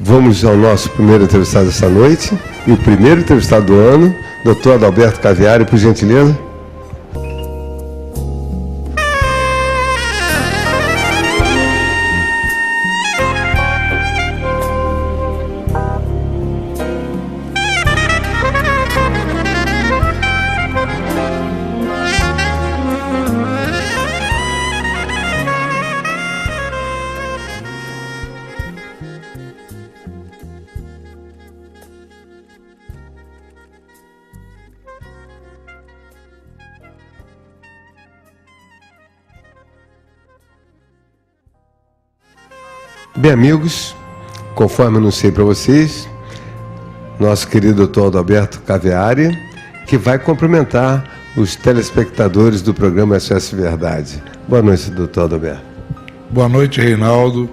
Vamos ao nosso primeiro entrevistado essa noite, e o primeiro entrevistado do ano, Dr. Adalberto Caviari, por gentileza. Bem, amigos, conforme anunciei para vocês, nosso querido Dr. Adalberto Caviari, que vai cumprimentar os telespectadores do programa SOS Verdade. Boa noite, Dr. Adalberto. Boa noite, Reinaldo.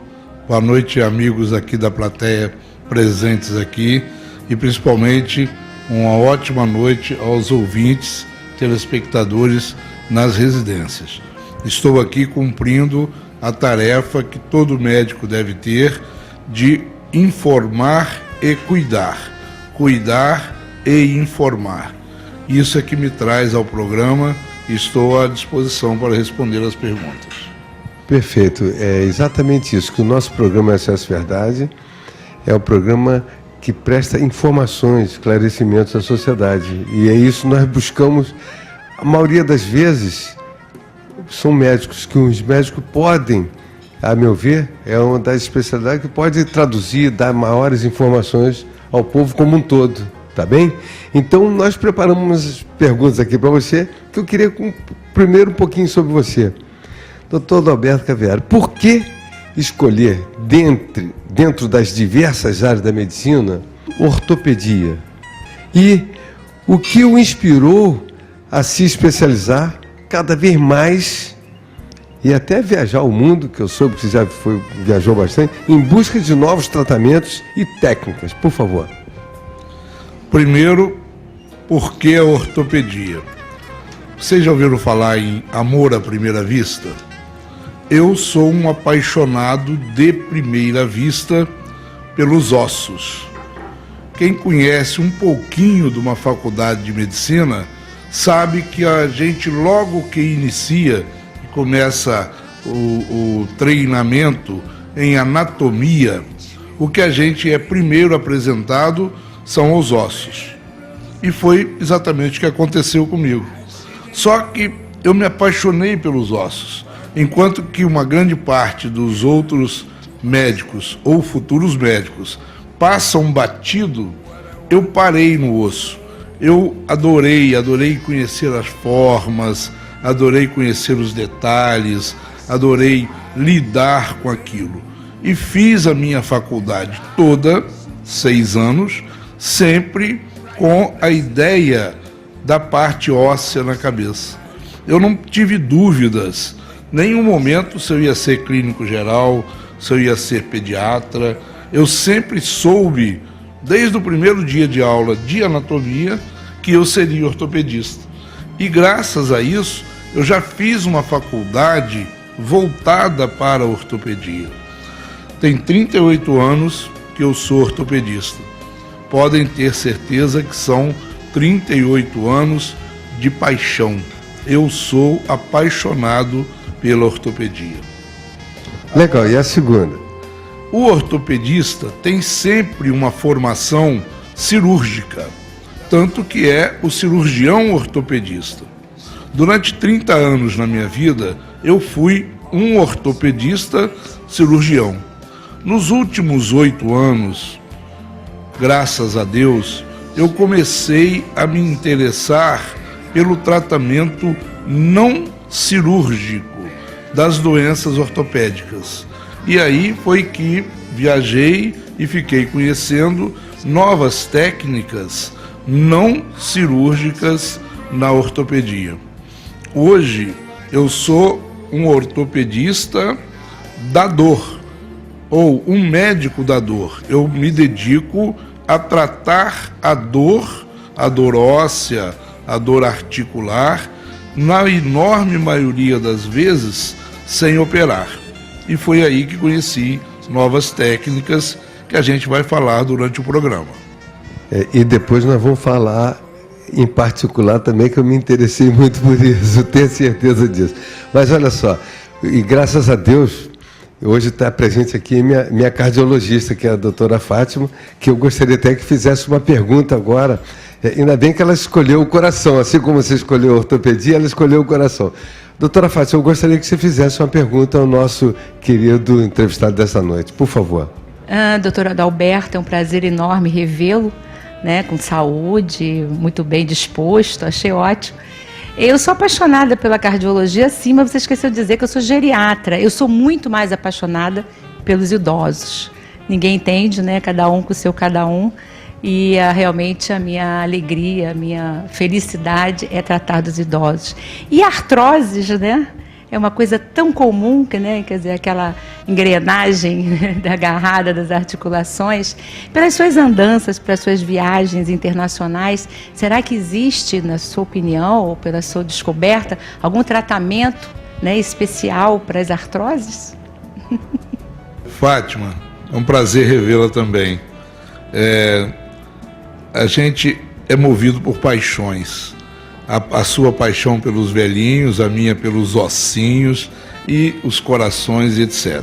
Boa noite, amigos aqui da plateia presentes aqui, e principalmente uma ótima noite aos ouvintes, telespectadores nas residências. Estou aqui cumprindo a tarefa que todo médico deve ter de informar e cuidar. Cuidar e informar. Isso é que me traz ao programa e estou à disposição para responder as perguntas. Perfeito. É exatamente isso, que o nosso programa SOS Verdade é o programa que presta informações, esclarecimentos à sociedade. E é isso que nós buscamos, a maioria das vezes. São médicos que os médicos podem, a meu ver, é uma das especialidades que pode traduzir, dar maiores informações ao povo como um todo, tá bem? Então, nós preparamos umas perguntas aqui para você, que eu queria primeiro um pouquinho sobre você. Doutor Adalberto Caviari, por que escolher, dentro das diversas áreas da medicina, ortopedia? E o que o inspirou a se especializar cada vez mais, e até viajar o mundo, que eu soube que você já viajou bastante, em busca de novos tratamentos e técnicas, por favor. Primeiro, por que a ortopedia? Vocês já ouviram falar em amor à primeira vista? Eu sou um apaixonado de primeira vista pelos ossos. Quem conhece um pouquinho de uma faculdade de medicina sabe que a gente, logo que inicia e começa o treinamento em anatomia, o que a gente é primeiro apresentado são os ossos. E foi exatamente o que aconteceu comigo. Só que eu me apaixonei pelos ossos, enquanto que uma grande parte dos outros médicos ou futuros médicos passam batido, eu parei no osso. Eu adorei conhecer as formas, adorei conhecer os detalhes, adorei lidar com aquilo. E fiz a minha faculdade toda, 6 anos, sempre com a ideia da parte óssea na cabeça. Eu não tive dúvidas, nenhum momento, se eu ia ser clínico geral, se eu ia ser pediatra. Eu sempre soube, desde o primeiro dia de aula de anatomia, que eu seria ortopedista. E graças a isso, eu já fiz uma faculdade voltada para a ortopedia. Tem 38 anos que eu sou ortopedista. Podem ter certeza que são 38 anos de paixão. Eu sou apaixonado pela ortopedia. Legal, e a segunda? O ortopedista tem sempre uma formação cirúrgica, tanto que é o cirurgião ortopedista. Durante 30 anos na minha vida, eu fui um ortopedista cirurgião. Nos últimos 8 anos, graças a Deus, eu comecei a me interessar pelo tratamento não cirúrgico das doenças ortopédicas. E aí foi que viajei e fiquei conhecendo novas técnicas não cirúrgicas na ortopedia. Hoje eu sou um ortopedista da dor, ou um médico da dor. Eu me dedico a tratar a dor óssea, a dor articular, na enorme maioria das vezes sem operar. E foi aí que conheci novas técnicas que a gente vai falar durante o programa. E depois nós vamos falar em particular também, que eu me interessei muito por isso, tenho certeza disso. Mas olha só, e graças a Deus, hoje está presente aqui minha cardiologista, que é a doutora Fátima, que eu gostaria até que fizesse uma pergunta agora. Ainda bem que ela escolheu o coração, assim como você escolheu a ortopedia, ela escolheu o coração. Doutora Fátima, eu gostaria que você fizesse uma pergunta ao nosso querido entrevistado dessa noite, por favor. Doutor Adalberto, é um prazer enorme revê-lo, né, com saúde, muito bem disposto, achei ótimo. Eu sou apaixonada pela cardiologia, sim, mas você esqueceu de dizer que eu sou geriatra. Eu sou muito mais apaixonada pelos idosos. Ninguém entende, né? Cada um com o seu cada um. E realmente a minha alegria, a minha felicidade é tratar dos idosos. E artroses, né? É uma coisa tão comum, né? Quer dizer, aquela engrenagem da agarrada das articulações. Pelas suas andanças, pelas suas viagens internacionais, será que existe, na sua opinião, ou pela sua descoberta, algum tratamento, né, especial para as artroses? Fátima, é um prazer revê-la também. A gente é movido por paixões. A sua paixão pelos velhinhos, a minha pelos ossinhos e os corações, etc.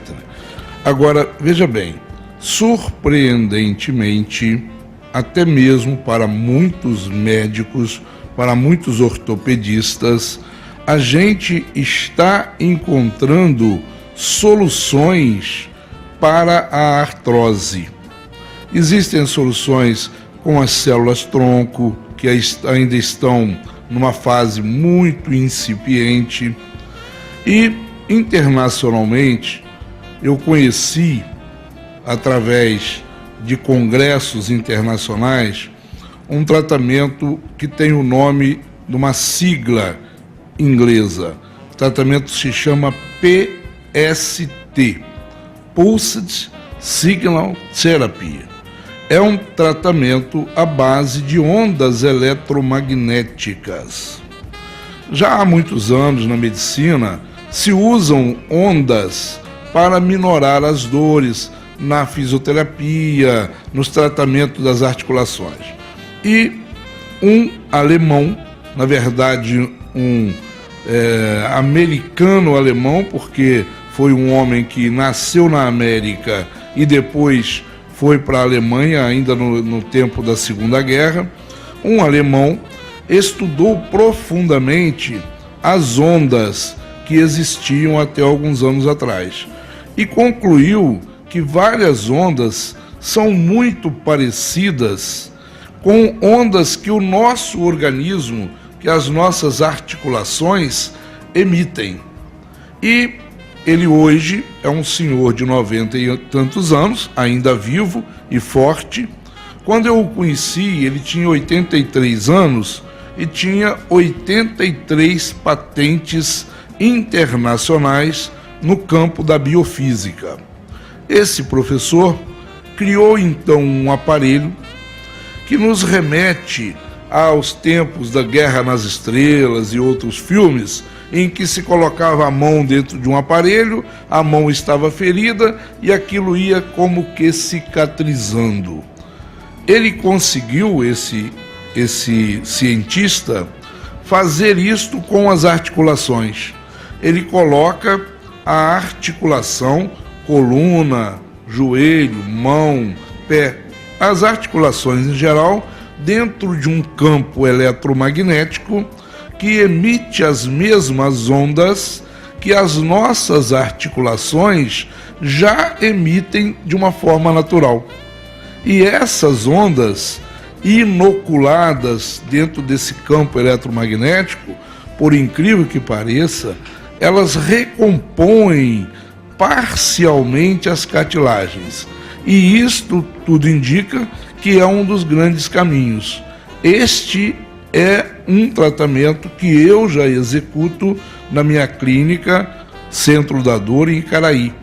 Agora, veja bem, surpreendentemente, até mesmo para muitos médicos, para muitos ortopedistas, a gente está encontrando soluções para a artrose. Existem soluções com as células-tronco, que ainda estão numa fase muito incipiente, e internacionalmente eu conheci, através de congressos internacionais, um tratamento que tem o nome de uma sigla inglesa. O tratamento se chama PST, Pulsed Signal Therapy. É um tratamento à base de ondas eletromagnéticas. Já há muitos anos na medicina se usam ondas para minorar as dores na fisioterapia, nos tratamentos das articulações. E um alemão, na verdade um americano-alemão, porque foi um homem que nasceu na América e depois foi para a Alemanha, ainda no tempo da Segunda Guerra. Um alemão estudou profundamente as ondas que existiam até alguns anos atrás e concluiu que várias ondas são muito parecidas com ondas que o nosso organismo, que as nossas articulações emitem. E ele hoje é um senhor de 90 e tantos anos, ainda vivo e forte. Quando eu o conheci, ele tinha 83 anos e tinha 83 patentes internacionais no campo da biofísica. Esse professor criou então um aparelho que nos remete aos tempos da Guerra nas Estrelas e outros filmes, em que se colocava a mão dentro de um aparelho, a mão estava ferida e aquilo ia como que cicatrizando. Ele conseguiu, esse cientista, fazer isto com as articulações. Ele coloca a articulação, coluna, joelho, mão, pé, as articulações em geral, dentro de um campo eletromagnético que emite as mesmas ondas que as nossas articulações já emitem de uma forma natural. E essas ondas, inoculadas dentro desse campo eletromagnético, por incrível que pareça, elas recompõem parcialmente as cartilagens. E isto tudo indica que é um dos grandes caminhos. Este é um tratamento que eu já executo na minha clínica Centro da Dor em Icaraí.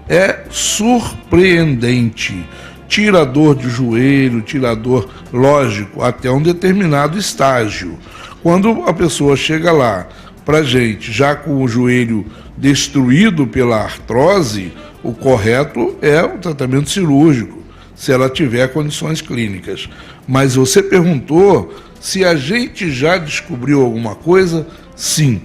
É surpreendente. Tira a dor de joelho, tira a dor, lógico, até um determinado estágio. Quando a pessoa chega lá pra gente, já com o joelho destruído pela artrose, o correto é o tratamento cirúrgico. se ela tiver condições clínicas. Mas você perguntou se a gente já descobriu alguma coisa? Sim,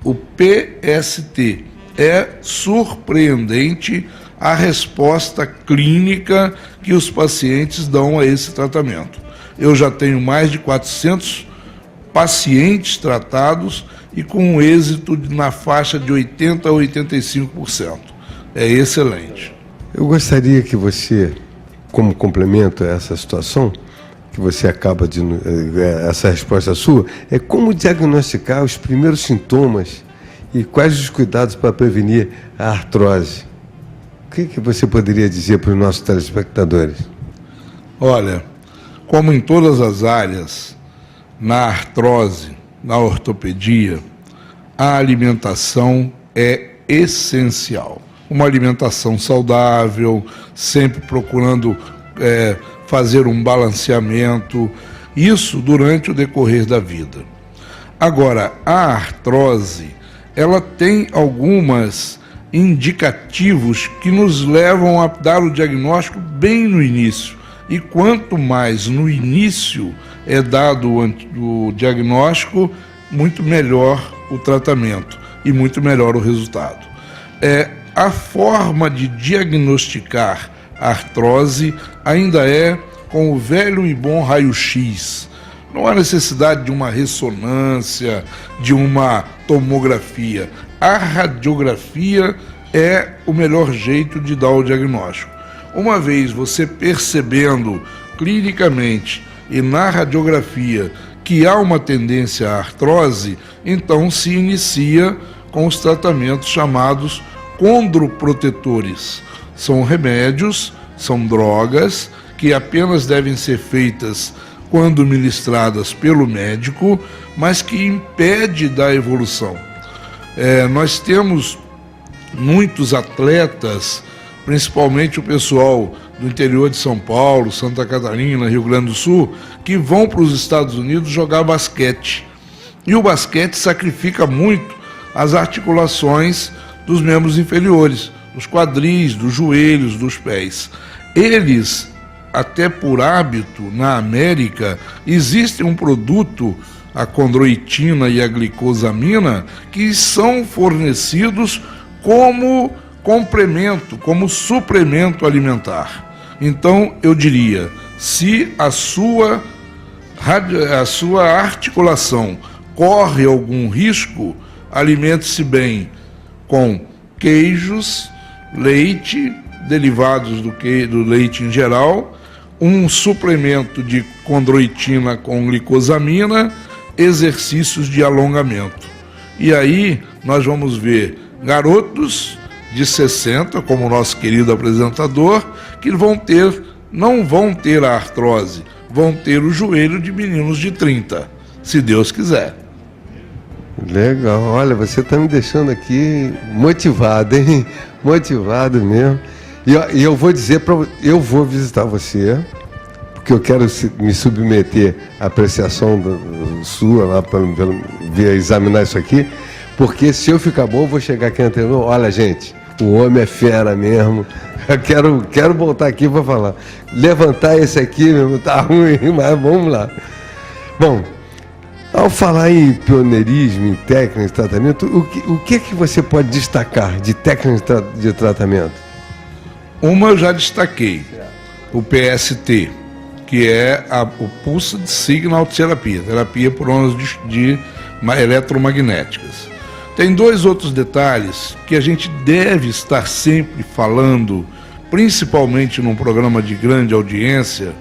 o PST é surpreendente a resposta clínica que os pacientes dão a esse tratamento. Eu já tenho mais de 400 pacientes tratados e com um êxito na faixa de 80% a 85%. É excelente. Eu gostaria que você, como complemento a essa situação, que você acaba de... essa resposta sua, é como diagnosticar os primeiros sintomas e quais os cuidados para prevenir a artrose. O que você poderia dizer para os nossos telespectadores? Olha, como em todas as áreas, na artrose, na ortopedia, a alimentação é essencial. Uma alimentação saudável, sempre procurando fazer um balanceamento, isso durante o decorrer da vida. Agora, a artrose, ela tem algumas indicativos que nos levam a dar o diagnóstico bem no início. E quanto mais no início é dado o diagnóstico, muito melhor o tratamento e muito melhor o resultado. A forma de diagnosticar a artrose ainda é com o velho e bom raio-x. Não há necessidade de uma ressonância, de uma tomografia. A radiografia é o melhor jeito de dar o diagnóstico. Uma vez você percebendo clinicamente e na radiografia que há uma tendência à artrose, então se inicia com os tratamentos chamados condroprotetores. São remédios, são drogas que apenas devem ser feitas quando ministradas pelo médico, mas que impede da evolução. Nós temos muitos atletas, principalmente o pessoal do interior de São Paulo, Santa Catarina, Rio Grande do Sul, que vão para os Estados Unidos jogar basquete. E o basquete sacrifica muito as articulações dos membros inferiores, dos quadris, dos joelhos, dos pés. Eles, até por hábito, na América, existe um produto, a condroitina e a glicosamina, que são fornecidos como complemento, como suplemento alimentar. Então, eu diria, se a sua articulação corre algum risco, alimente-se bem com queijos, leite, derivados do leite em geral, um suplemento de condroitina com glicosamina, exercícios de alongamento. E aí nós vamos ver garotos de 60, como o nosso querido apresentador, que não vão ter a artrose, vão ter o joelho de meninos de 30, se Deus quiser. Legal, olha, você está me deixando aqui motivado, hein? Motivado mesmo. E eu vou dizer eu vou visitar você, porque eu quero me submeter à apreciação sua lá para examinar isso aqui, porque se eu ficar bom, eu vou chegar aqui anterior. Olha, gente, o homem é fera mesmo. Eu quero voltar aqui para falar. Levantar esse aqui mesmo tá ruim, mas vamos lá. Bom, ao falar em pioneirismo, em técnica de tratamento, o que você pode destacar de técnica de tratamento? Uma eu já destaquei, o PST, que é o Pulsed Signal Terapia, terapia por ondas eletromagnéticas. Tem dois outros detalhes que a gente deve estar sempre falando, principalmente num programa de grande audiência,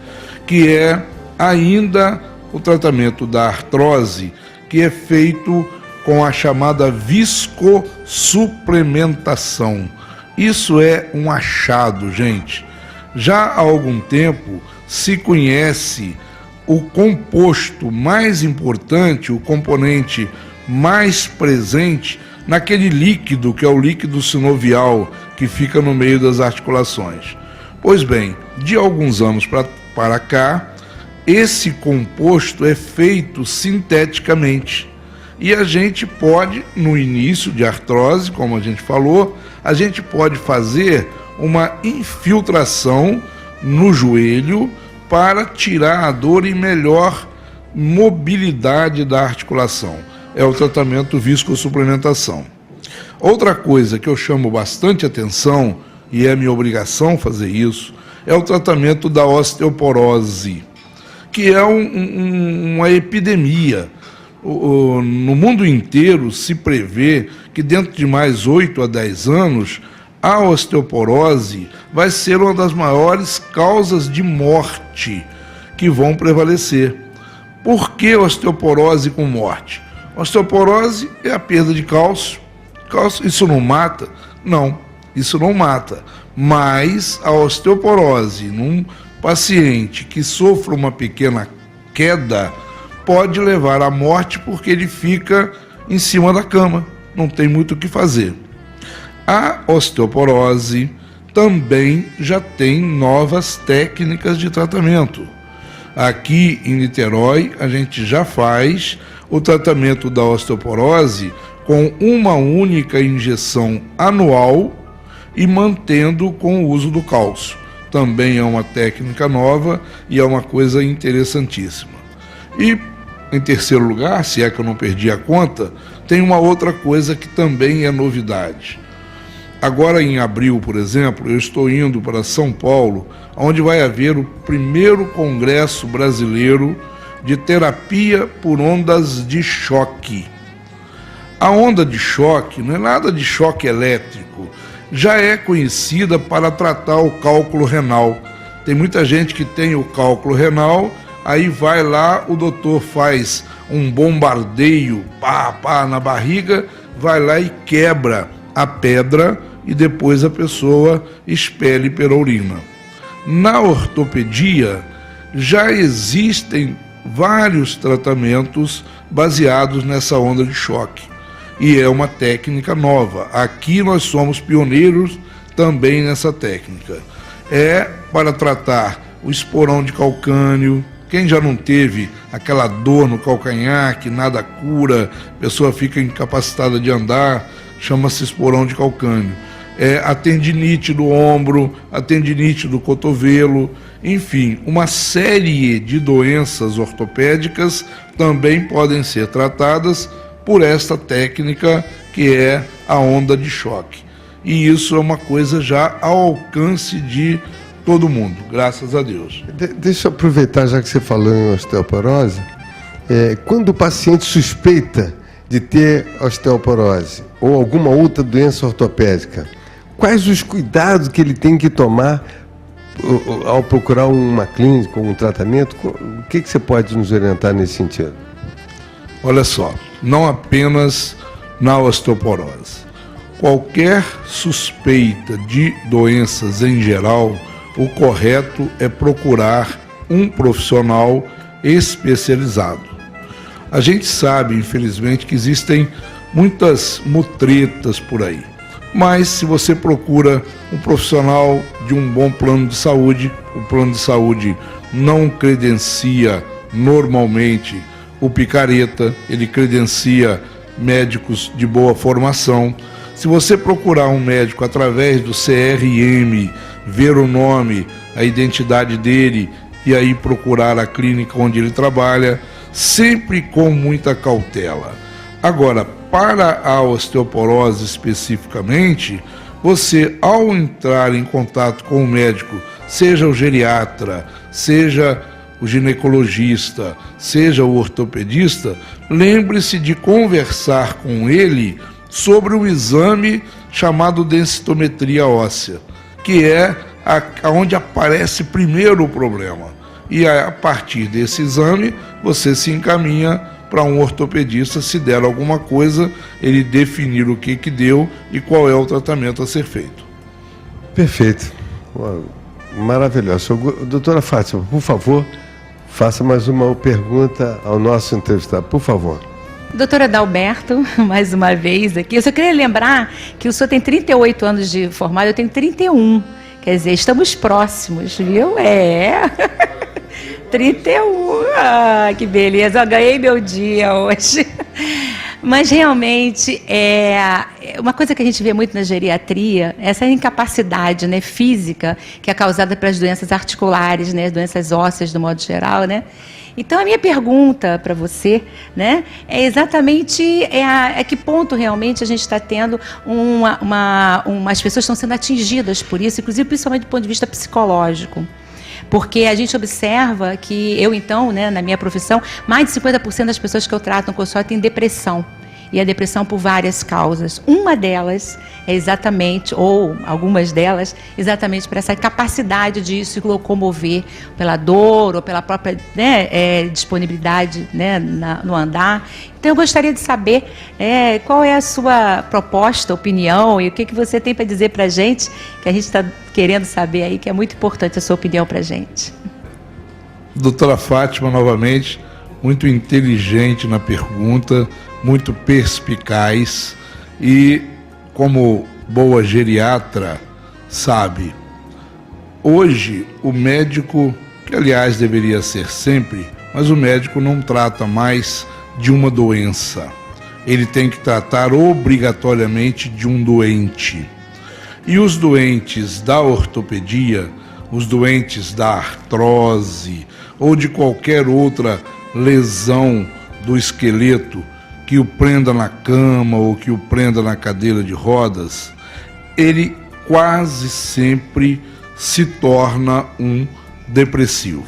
que é ainda o tratamento da artrose, que é feito com a chamada viscosuplementação. Isso é um achado, gente. Já há algum tempo se conhece o composto mais importante, o componente mais presente naquele líquido, que é o líquido sinovial, que fica no meio das articulações. Pois bem, de alguns anos para cá, esse composto é feito sinteticamente. E a gente pode, no início de artrose, como a gente falou, a gente pode fazer uma infiltração no joelho para tirar a dor e melhor mobilidade da articulação. É o tratamento viscosuplementação. Outra coisa que eu chamo bastante atenção, e é minha obrigação fazer isso, é o tratamento da osteoporose, que é uma epidemia. No mundo inteiro se prevê que dentro de mais 8 a 10 anos, a osteoporose vai ser uma das maiores causas de morte que vão prevalecer. Por que osteoporose com morte? Osteoporose é a perda de cálcio. Isso não mata? Não, isso não mata. Mas a osteoporose num paciente que sofra uma pequena queda pode levar à morte porque ele fica em cima da cama, não tem muito o que fazer. A osteoporose também já tem novas técnicas de tratamento. Aqui em Niterói, a gente já faz o tratamento da osteoporose com uma única injeção anual e mantendo com o uso do cálcio. Também é uma técnica nova e é uma coisa interessantíssima. E, em terceiro lugar, se é que eu não perdi a conta, tem uma outra coisa que também é novidade. Agora, em abril, por exemplo, eu estou indo para São Paulo, onde vai haver o primeiro Congresso Brasileiro de Terapia por Ondas de Choque. A onda de choque não é nada de choque elétrico, já é conhecida para tratar o cálculo renal. Tem muita gente que tem o cálculo renal, aí vai lá, o doutor faz um bombardeio, na barriga, vai lá e quebra a pedra e depois a pessoa expele pela urina. Na ortopedia, já existem vários tratamentos baseados nessa onda de choque. E é uma técnica nova. Aqui nós somos pioneiros também nessa técnica. É para tratar o esporão de calcânio. Quem já não teve aquela dor no calcanhar que nada cura, a pessoa fica incapacitada de andar, chama-se esporão de calcânio. É a tendinite do ombro, a tendinite do cotovelo, enfim, uma série de doenças ortopédicas também podem ser tratadas por esta técnica que é a onda de choque. E isso é uma coisa já ao alcance de todo mundo, graças a Deus. Deixa eu aproveitar, já que você falou em osteoporose, quando o paciente suspeita de ter osteoporose ou alguma outra doença ortopédica, quais os cuidados que ele tem que tomar ao procurar uma clínica, um tratamento? O que você pode nos orientar nesse sentido? Olha só, não apenas na osteoporose. Qualquer suspeita de doenças em geral, o correto é procurar um profissional especializado. A gente sabe, infelizmente, que existem muitas mutretas por aí. Mas se você procura um profissional de um bom plano de saúde, o plano de saúde não credencia normalmente o picareta, ele credencia médicos de boa formação. Se você procurar um médico através do CRM, ver o nome, a identidade dele e aí procurar a clínica onde ele trabalha, sempre com muita cautela. Agora, para a osteoporose especificamente, você, ao entrar em contato com o médico, seja o geriatra, seja o ginecologista, seja o ortopedista, lembre-se de conversar com ele sobre um exame chamado densitometria óssea, que é onde aparece primeiro o problema. E a partir desse exame, você se encaminha para um ortopedista, se der alguma coisa, ele definir o que deu e qual é o tratamento a ser feito. Perfeito. Maravilhoso. Doutora Fátima, por favor, faça mais uma pergunta ao nosso entrevistado, por favor. Doutora Adalberto, mais uma vez aqui. Eu só queria lembrar que o senhor tem 38 anos de formado, eu tenho 31. Quer dizer, estamos próximos, viu? 31. Ah, que beleza. Eu ganhei meu dia hoje. Mas realmente uma coisa que a gente vê muito na geriatria, essa incapacidade, né, física, que é causada pelas doenças articulares, né, doenças ósseas, do modo geral, né? Então, a minha pergunta para você, né, é exatamente a que ponto realmente a gente está tendo as pessoas estão sendo atingidas por isso, inclusive principalmente do ponto de vista psicológico. Porque a gente observa que eu, então, né, na minha profissão, mais de 50% das pessoas que eu trato no consultório têm depressão. E a depressão por várias causas. Uma delas é exatamente, ou algumas delas, exatamente por essa capacidade de se locomover pela dor ou pela própria, né, disponibilidade, né, no andar. Então, eu gostaria de saber qual é a sua proposta, opinião, e o que você tem para dizer para a gente, que a gente está querendo saber aí, que é muito importante a sua opinião para a gente. Doutora Fátima, novamente, muito inteligente na pergunta, muito perspicaz e, como boa geriatra, sabe, hoje o médico, que aliás deveria ser sempre, mas o médico não trata mais de uma doença. Ele tem que tratar obrigatoriamente de um doente. E os doentes da ortopedia, os doentes da artrose ou de qualquer outra lesão do esqueleto que o prenda na cama ou que o prenda na cadeira de rodas, ele quase sempre se torna um depressivo.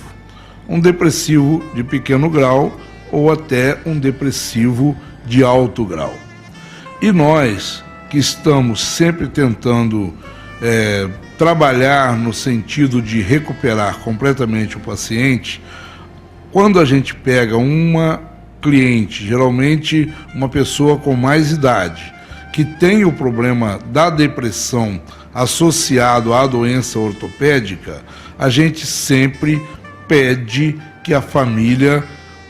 Um depressivo de pequeno grau ou até um depressivo de alto grau. E nós, que estamos sempre tentando trabalhar no sentido de recuperar completamente o paciente, quando a gente pega uma cliente, geralmente uma pessoa com mais idade, que tem o problema da depressão associado à doença ortopédica, a gente sempre pede que a família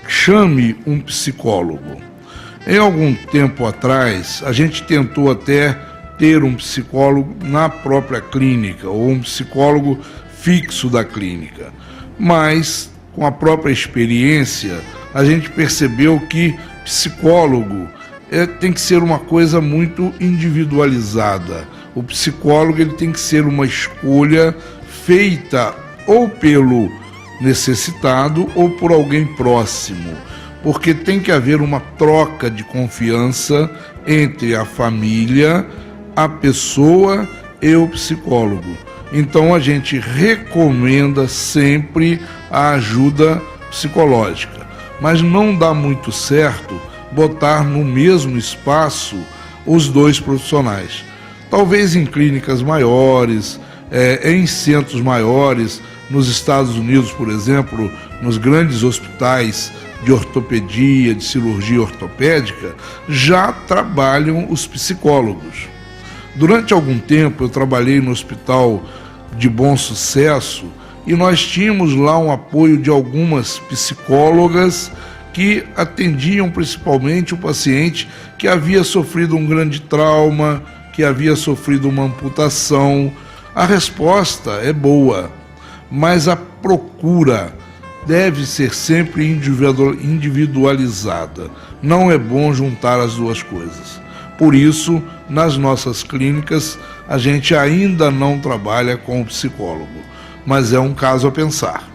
chame um psicólogo. Em algum tempo atrás, a gente tentou até ter um psicólogo na própria clínica, ou um psicólogo fixo da clínica, mas com a própria experiência, a gente percebeu que psicólogo tem que ser uma coisa muito individualizada. O psicólogo ele tem que ser uma escolha feita ou pelo necessitado ou por alguém próximo, porque tem que haver uma troca de confiança entre a família, a pessoa e o psicólogo. Então a gente recomenda sempre a ajuda psicológica, mas não dá muito certo botar no mesmo espaço os dois profissionais. Talvez em clínicas maiores, em centros maiores, nos Estados Unidos, por exemplo, nos grandes hospitais de ortopedia, de cirurgia ortopédica, já trabalham os psicólogos. Durante algum tempo eu trabalhei no Hospital de Bom Sucesso e nós tínhamos lá um apoio de algumas psicólogas que atendiam principalmente o paciente que havia sofrido um grande trauma, que havia sofrido uma amputação. A resposta é boa, mas a procura deve ser sempre individualizada. Não é bom juntar as duas coisas. Por isso, nas nossas clínicas, a gente ainda não trabalha com o psicólogo, mas é um caso a pensar.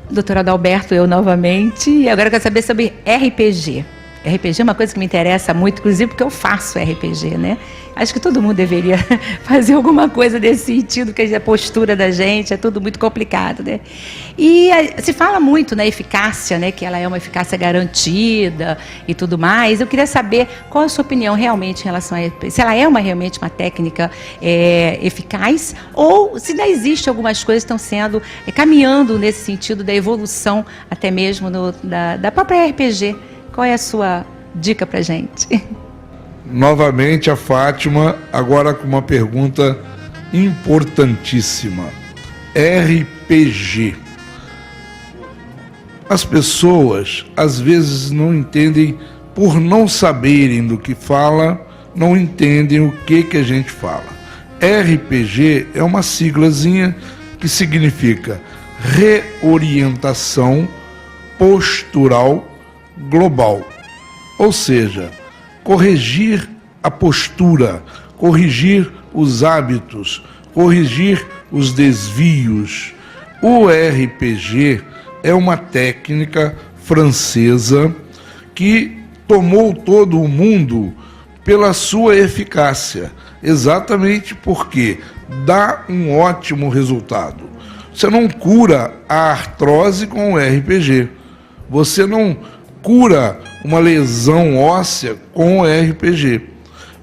Doutor Adalberto, eu novamente, e agora eu quero saber sobre RPG. RPG é uma coisa que me interessa muito, inclusive porque eu faço RPG, né? Acho que todo mundo deveria fazer alguma coisa nesse sentido, porque a postura da gente é tudo muito complicado, né? E se fala muito na eficácia, né? Que ela é uma eficácia garantida e tudo mais. Eu queria saber qual a sua opinião realmente em relação a RPG. Se ela é realmente uma técnica eficaz ou se ainda existe algumas coisas que estão sendo caminhando nesse sentido da evolução até mesmo da própria RPG. Qual é a sua dica para a gente? Novamente a Fátima, agora com uma pergunta importantíssima. RPG. As pessoas às vezes não entendem, por não saberem do que fala, não entendem o que a gente fala. RPG é uma siglazinha que significa reorientação postural global, ou seja, corrigir a postura, corrigir os hábitos, corrigir os desvios. O RPG é uma técnica francesa que tomou todo o mundo pela sua eficácia, exatamente porque dá um ótimo resultado. Você não cura a artrose com o RPG, você não cura uma lesão óssea com o RPG,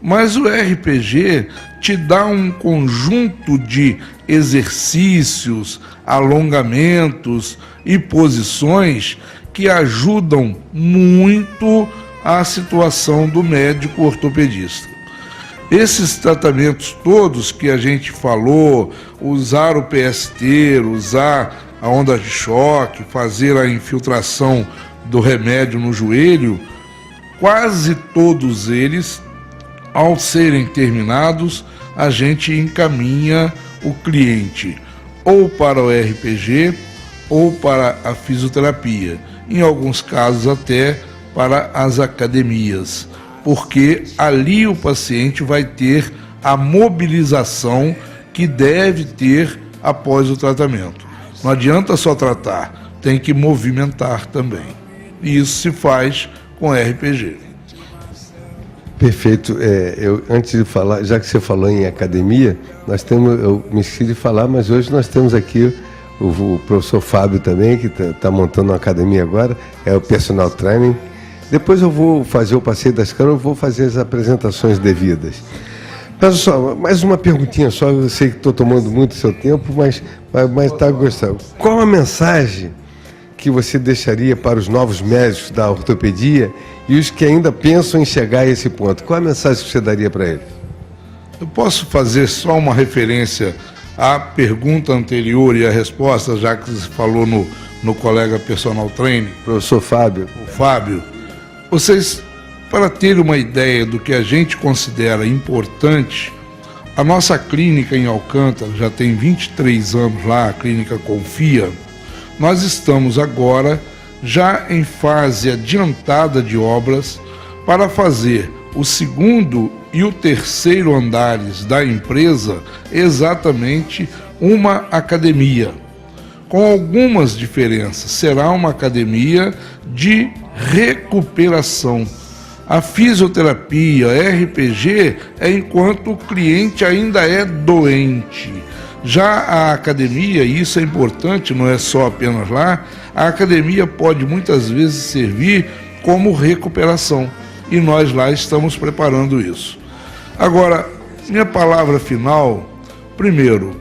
mas o RPG te dá um conjunto de exercícios, alongamentos e posições que ajudam muito a situação do médico ortopedista. Esses tratamentos todos que a gente falou, usar o PST, usar a onda de choque, fazer a infiltração do remédio no joelho, quase todos eles, ao serem terminados, a gente encaminha o cliente ou para o RPG ou para a fisioterapia, em alguns casos até para as academias, porque ali o paciente vai ter a mobilização que deve ter após o tratamento. Não adianta só tratar, tem que movimentar também. E isso se faz com RPG. Perfeito. Antes de falar, já que você falou em academia, eu me esqueci de falar, mas hoje nós temos aqui o professor Fábio também, que está montando uma academia agora, é o personal training. Depois eu vou fazer o passeio das câmeras, eu vou fazer as apresentações devidas. Mas só, mais uma perguntinha só, eu sei que estou tomando muito seu tempo, mas está gostando. Qual a mensagem que você deixaria para os novos médicos da ortopedia e os que ainda pensam em chegar a esse ponto? Qual a mensagem que você daria para eles? Eu posso fazer só uma referência à pergunta anterior e à resposta, já que você falou no colega personal training? Professor Fábio. O Fábio. Vocês, para ter uma ideia do que a gente considera importante, a nossa clínica em Alcântara já tem 23 anos lá, a clínica Confia. Nós estamos agora já em fase adiantada de obras para fazer o segundo e o terceiro andares da empresa exatamente uma academia, com algumas diferenças. Será uma academia de recuperação. A fisioterapia, a RPG, é enquanto o cliente ainda é doente. Já a academia, e isso é importante, não é só apenas lá, a academia pode muitas vezes servir como recuperação. E nós lá estamos preparando isso. Agora, minha palavra final, primeiro,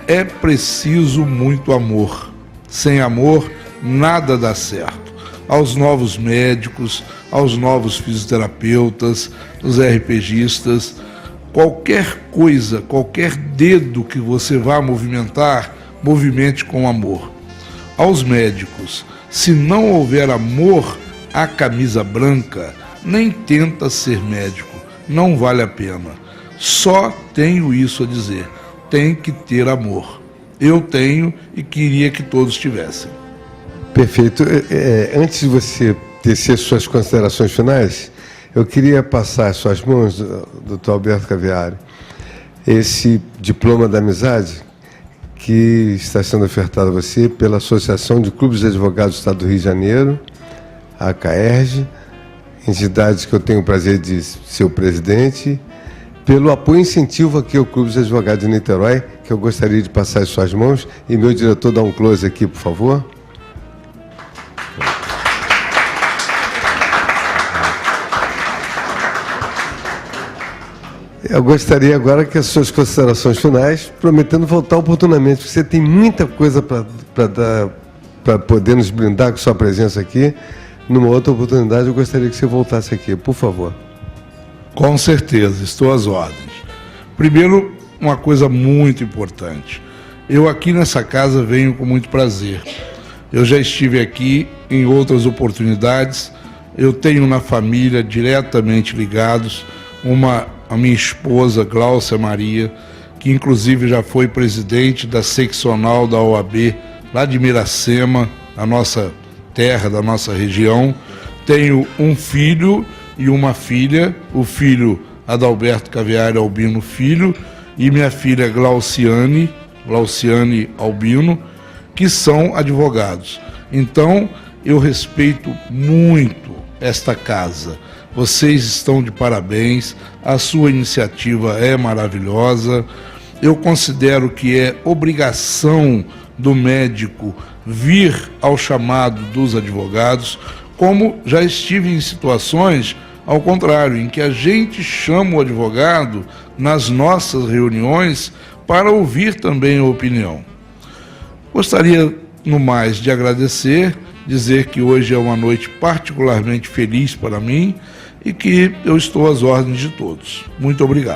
é preciso muito amor. Sem amor, nada dá certo. Aos novos médicos, aos novos fisioterapeutas, os RPGistas, qualquer coisa, qualquer dedo que você vá movimentar, movimente com amor. Aos médicos, se não houver amor à camisa branca, nem tenta ser médico, não vale a pena. Só tenho isso a dizer, tem que ter amor. Eu tenho e queria que todos tivessem. Perfeito. Antes de você tecer suas considerações finais, eu queria passar às suas mãos, doutor Alberto Caviari, esse diploma da amizade que está sendo ofertado a você pela Associação de Clubes de Advogados do Estado do Rio de Janeiro, a ACAERJ, entidade que eu tenho o prazer de ser o presidente, pelo apoio e incentivo aqui ao Clube de Advogados de Niterói, que eu gostaria de passar às suas mãos. E meu diretor, dá um close aqui, por favor. Eu gostaria agora que as suas considerações finais, prometendo voltar oportunamente, porque você tem muita coisa para poder nos brindar com sua presença aqui. Numa outra oportunidade, eu gostaria que você voltasse aqui, por favor. Com certeza, estou às ordens. Primeiro, uma coisa muito importante. Eu aqui nessa casa venho com muito prazer. Eu já estive aqui em outras oportunidades. Eu tenho na família, diretamente ligados, a minha esposa, Gláucia Maria, que inclusive já foi presidente da seccional da OAB, lá de Miracema, a nossa terra, da nossa região. Tenho um filho e uma filha, o filho Adalberto Caviari Albino Filho e minha filha Glauciane Albino, que são advogados. Então, eu respeito muito esta casa. Vocês estão de parabéns, a sua iniciativa é maravilhosa. Eu considero que é obrigação do médico vir ao chamado dos advogados, como já estive em situações ao contrário, em que a gente chama o advogado nas nossas reuniões para ouvir também a opinião. Gostaria, no mais, de agradecer, dizer que hoje é uma noite particularmente feliz para mim e que eu estou às ordens de todos. Muito obrigado.